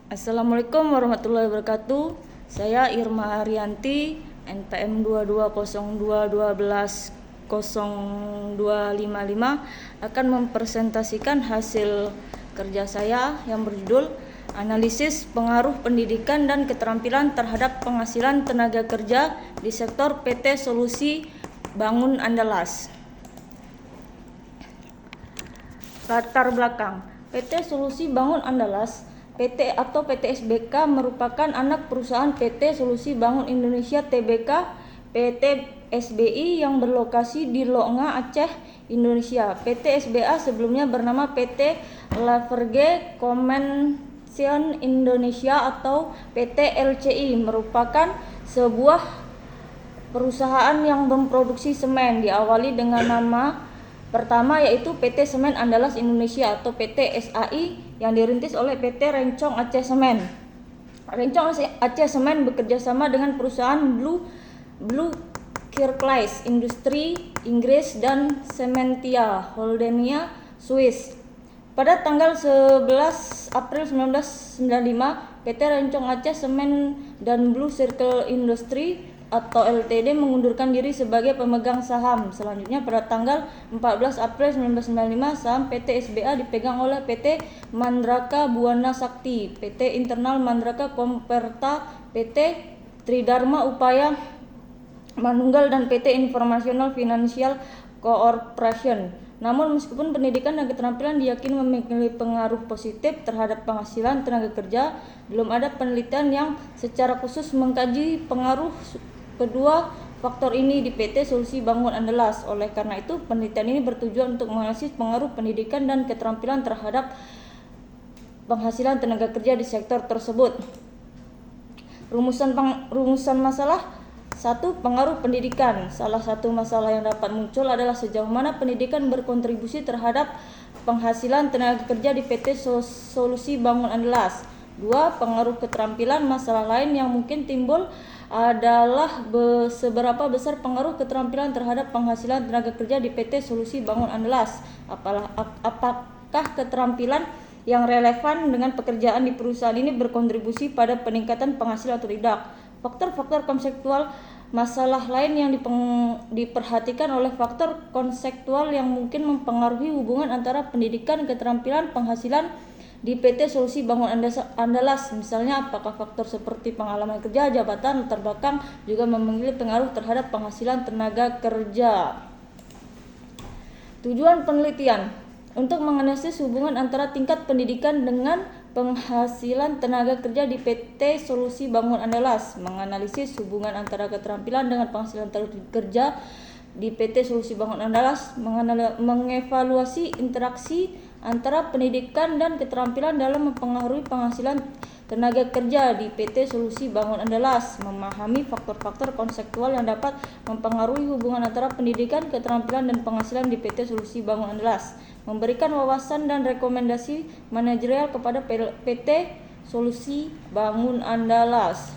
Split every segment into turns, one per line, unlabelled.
Assalamualaikum warahmatullahi wabarakatuh. Saya Irma Arianti, NPM 220212-0255 akan mempresentasikan hasil kerja saya yang berjudul Analisis Pengaruh Pendidikan dan Keterampilan Terhadap Penghasilan Tenaga Kerja di Sektor PT Solusi Bangun Andalas. Latar belakang PT Solusi Bangun Andalas PT atau PT SBK merupakan anak perusahaan PT Solusi Bangun Indonesia Tbk PT SBI yang berlokasi di Longa, Aceh, Indonesia. PT SBA sebelumnya bernama PT Lafarge Convention Indonesia atau PT LCI, merupakan sebuah perusahaan yang memproduksi semen. Diawali dengan nama pertama yaitu PT Semen Andalas Indonesia atau PT SAI yang dirintis oleh PT Rencong Aceh Semen. Rencong Aceh Semen bekerja sama dengan perusahaan Blue Kirklies Industri Inggris dan Cementia Holdenia Swiss. Pada tanggal 11 April 1995, PT Rencong Aceh Semen dan Blue Circle Industry atau LTD mengundurkan diri sebagai pemegang saham. Selanjutnya pada tanggal 14 April 1995 saham PT SBA dipegang oleh PT Mandraka Buana Sakti, PT Internal Mandraka Komperta, PT Tridharma Upaya Manunggal dan PT Informational Financial Corporation. Namun meskipun pendidikan dan keterampilan diyakini memiliki pengaruh positif terhadap penghasilan tenaga kerja, belum ada penelitian yang secara khusus mengkaji pengaruh kedua faktor ini di PT Solusi Bangun Andalas. Oleh karena itu, penelitian ini bertujuan untuk menganalisis pengaruh pendidikan dan keterampilan terhadap penghasilan tenaga kerja di sektor tersebut. Rumusan masalah 1. Pengaruh pendidikan. Salah satu masalah yang dapat muncul adalah sejauh mana pendidikan berkontribusi terhadap penghasilan tenaga kerja di PT Solusi Bangun Andalas. 2. Pengaruh keterampilan. Masalah lain yang mungkin timbul adalah seberapa besar pengaruh keterampilan terhadap penghasilan tenaga kerja di PT Solusi Bangun Andalas. Apakah keterampilan yang relevan dengan pekerjaan di perusahaan ini berkontribusi pada peningkatan penghasilan atau tidak? Faktor-faktor konseptual. Masalah lain yang diperhatikan oleh faktor konseptual yang mungkin mempengaruhi hubungan antara pendidikan, keterampilan, penghasilan di PT Solusi Bangun Andalas. Misalnya, apakah faktor seperti pengalaman kerja, jabatan, latar belakang juga memiliki pengaruh terhadap penghasilan tenaga kerja. Tujuan penelitian untuk menganalisis hubungan antara tingkat pendidikan dengan penghasilan tenaga kerja di PT Solusi Bangun Andalas. Menganalisis hubungan antara keterampilan dengan penghasilan tenaga kerja di PT Solusi Bangun Andalas, mengevaluasi interaksi antara pendidikan dan keterampilan dalam mempengaruhi penghasilan tenaga kerja di PT Solusi Bangun Andalas, memahami faktor-faktor konseptual yang dapat mempengaruhi hubungan antara pendidikan, keterampilan, dan penghasilan di PT Solusi Bangun Andalas, memberikan wawasan dan rekomendasi manajerial kepada PT Solusi Bangun Andalas.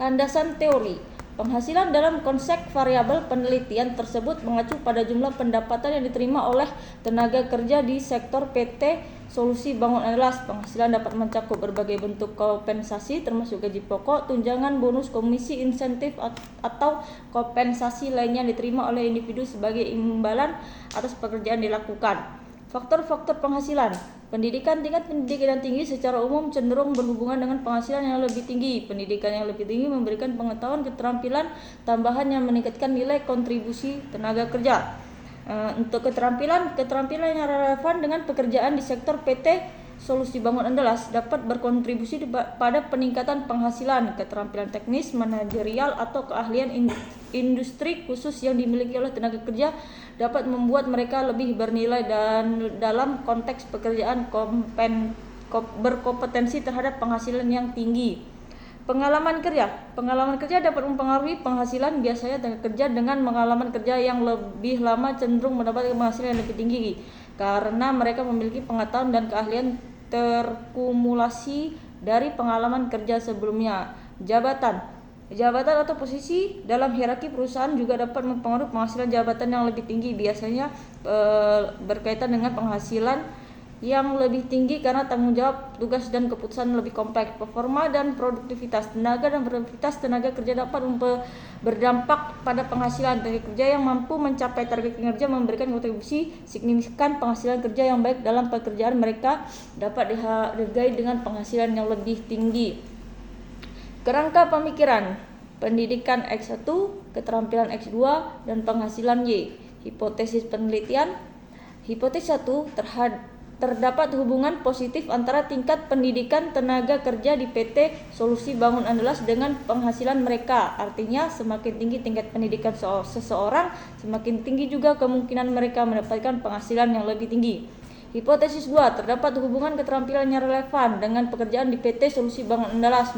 Landasan teori. Penghasilan dalam konsep variabel penelitian tersebut mengacu pada jumlah pendapatan yang diterima oleh tenaga kerja di sektor PT Solusi Bangun Andalas. Penghasilan dapat mencakup berbagai bentuk kompensasi termasuk gaji pokok, tunjangan, bonus, komisi, insentif, atau kompensasi lainnya yang diterima oleh individu sebagai imbalan atas pekerjaan dilakukan. Faktor-faktor penghasilan. Pendidikan. Tingkat pendidikan yang tinggi secara umum cenderung berhubungan dengan penghasilan yang lebih tinggi. Pendidikan yang lebih tinggi memberikan pengetahuan keterampilan tambahan yang meningkatkan nilai kontribusi tenaga kerja. Untuk keterampilan yang relevan dengan pekerjaan di sektor PT Solusi Bangun Andalas dapat berkontribusi pada peningkatan penghasilan. Keterampilan teknis, manajerial, atau keahlian industri khusus yang dimiliki oleh tenaga kerja dapat membuat mereka lebih bernilai dan dalam konteks pekerjaan berkompetensi terhadap penghasilan yang tinggi. Pengalaman kerja dapat mempengaruhi penghasilan. Biasanya tenaga kerja dengan pengalaman kerja yang lebih lama cenderung mendapatkan penghasilan yang lebih tinggi karena mereka memiliki pengetahuan dan keahlian terkumulasi dari pengalaman kerja sebelumnya. Jabatan atau posisi dalam hierarki perusahaan juga dapat mempengaruhi penghasilan. Jabatan yang lebih tinggi biasanya berkaitan dengan penghasilan yang lebih tinggi karena tanggung jawab, tugas, dan keputusan lebih kompleks. Performa dan produktivitas tenaga kerja dapat berdampak pada penghasilan. Tenaga kerja yang mampu mencapai target kinerja memberikan kontribusi signifikan penghasilan kerja yang baik dalam pekerjaan mereka dapat dihargai dengan penghasilan yang lebih tinggi. Kerangka pemikiran, pendidikan X1, keterampilan X2, dan penghasilan Y. Hipotesis penelitian. Hipotesis 1, terdapat hubungan positif antara tingkat pendidikan tenaga kerja di PT Solusi Bangun Andalas dengan penghasilan mereka. Artinya semakin tinggi tingkat pendidikan seseorang, semakin tinggi juga kemungkinan mereka mendapatkan penghasilan yang lebih tinggi. Hipotesis 2, terdapat hubungan keterampilan yang relevan dengan pekerjaan di PT Solusi Bangun Andalas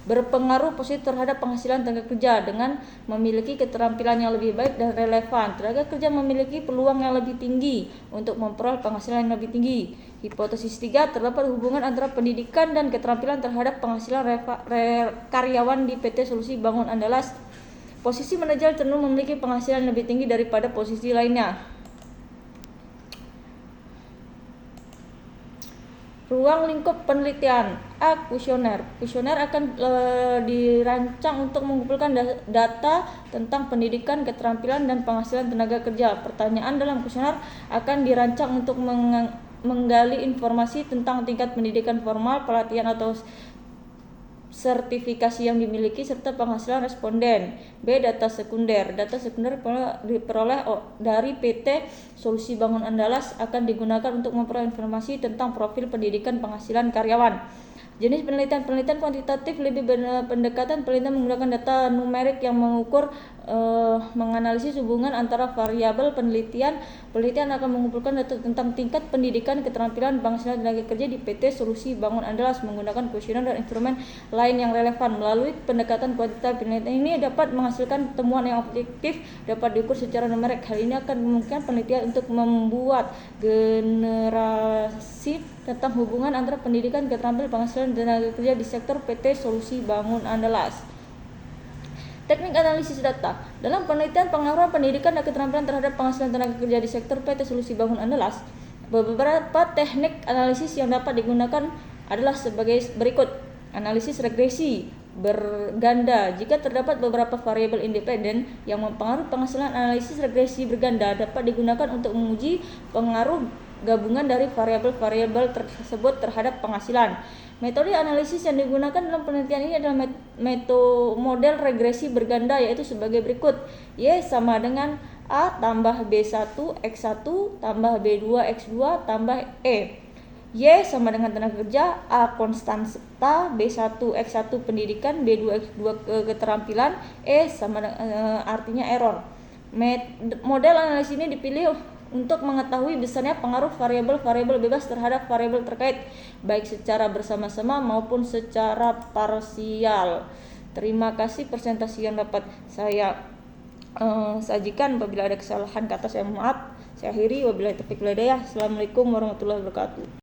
berpengaruh positif terhadap penghasilan tenaga kerja. Dengan memiliki keterampilan yang lebih baik dan relevan, tenaga kerja memiliki peluang yang lebih tinggi untuk memperoleh penghasilan yang lebih tinggi. Hipotesis 3, terdapat hubungan antara pendidikan dan keterampilan terhadap penghasilan karyawan di PT Solusi Bangun Andalas. Posisi manajer cenderung memiliki penghasilan lebih tinggi daripada posisi lainnya. Ruang lingkup penelitian. A. Kuesioner. Kuesioner akan dirancang untuk mengumpulkan data tentang pendidikan, keterampilan, dan penghasilan tenaga kerja. Pertanyaan dalam kuesioner akan dirancang untuk menggali informasi tentang tingkat pendidikan formal, pelatihan atau sertifikasi yang dimiliki, serta penghasilan responden. B. Data sekunder. Data sekunder diperoleh dari PT Solusi Bangun Andalas akan digunakan untuk memperoleh informasi tentang profil pendidikan penghasilan karyawan. Jenis penelitian kuantitatif lebih pendekatan penelitian menggunakan data numerik yang menganalisis hubungan antara variabel penelitian. Penelitian akan mengumpulkan data tentang tingkat pendidikan, keterampilan, penghasilan tenaga kerja di PT Solusi Bangun Andalas menggunakan kuesioner dan instrumen lain yang relevan. Melalui pendekatan kuantitatif, penelitian ini dapat menghasilkan temuan yang objektif, dapat diukur secara numerik. Hal ini akan memungkinkan penelitian untuk membuat generasi tentang hubungan antara pendidikan, keterampilan, penghasilan tenaga kerja di sektor PT Solusi Bangun Andalas. Teknik analisis data. Dalam penelitian pengaruh pendidikan dan keterampilan terhadap penghasilan tenaga kerja di sektor PT Solusi Bangun Andalas, beberapa teknik analisis yang dapat digunakan adalah sebagai berikut. Analisis regresi berganda. Jika terdapat beberapa variabel independen yang mempengaruhi penghasilan, analisis regresi berganda dapat digunakan untuk menguji pengaruh gabungan dari variabel-variabel tersebut terhadap penghasilan. Metode analisis yang digunakan dalam penelitian ini adalah model regresi berganda, yaitu sebagai berikut. Y sama dengan A tambah B1 X1 tambah B2 X2 tambah E. Y sama dengan tenaga kerja, A konstanta, B1 X1 pendidikan, B2 X2 keterampilan, E sama artinya error. Model analisis ini dipilih untuk mengetahui besarnya pengaruh variabel-variabel bebas terhadap variabel terkait, baik secara bersama-sama maupun secara parsial. Terima kasih, presentasi yang dapat saya sajikan. Apabila ada kesalahan kata saya mohon maaf. Saya akhiri, wabillahi taufiq wal hidayah. Assalamualaikum warahmatullahi wabarakatuh.